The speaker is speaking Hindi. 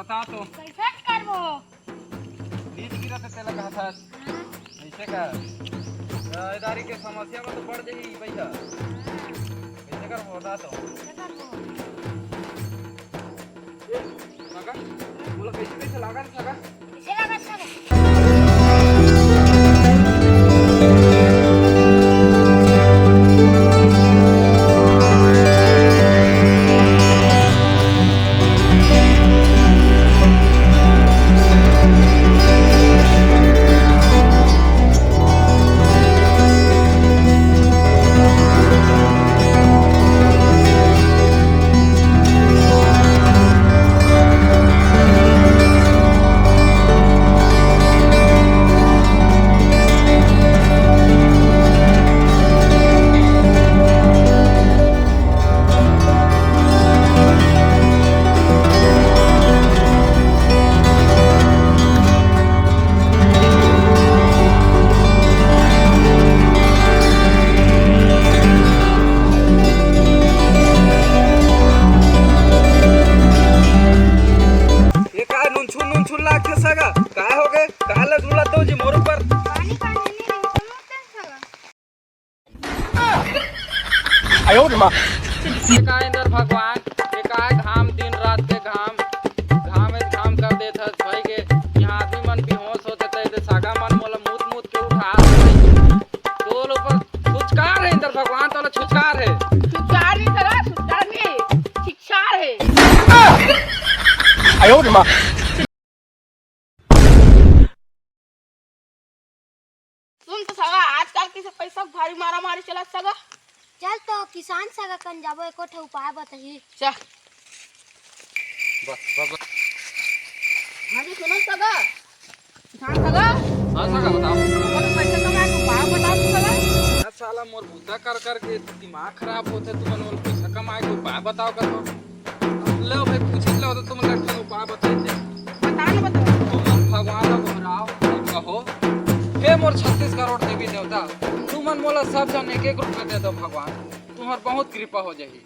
बता तो कैसे करबो? लीज गिरत तेला कहा था ऐसे का इदारी के समस्या में तो बढ़ जाएगी पैसा कैसे कर बता तो कैसे करबो? सगा बोला कैसे कैसे लगा सगा कैसे लागत सगा? ये का नुन छुन लाग के सगा काय हो गए काला धुला तो जी मोर ऊपर पानी पानी नहीं रिंग सगा। आयो रे मां ये का अंदर भगवान ये का घाम दिन रात के घाम कर देत हस भाई के यहां आदमी मन बेहोश होते ते सागा मन मोला मूत मूत के उठा तोल ऊपर छुचकार है अंदर भगवान तोला छुचकार है सुचार नहीं सगा, सुचार नहीं, शिक्षार है। आयो रे मां सुन तो सगा आजकल किसे पैसा भारी मारा मारी चला सगा। चल तो किसान सगा कन जाबो एको ठे उपाय बताही। चल बस बस हाँ जी सुनो सगा किसान सगा हां सगा बताओ और पैसा कमाए को उपाय बता तू सगा। क्या साला मोर बुद्धा कर के दिमाग खराब होते तुम मन पैसा कमाए को उपाय बताओ कर ले भाई पूछ लो तो तुम लड़का उपाय बताइए बता ना बता। तुम भगवान का घबराओ कहो हे मोर 36 करोड़ देवी देवता तुम मन मोला सब जन एक रुपया दे दो भगवान तुम्हार बहुत कृपा हो जाही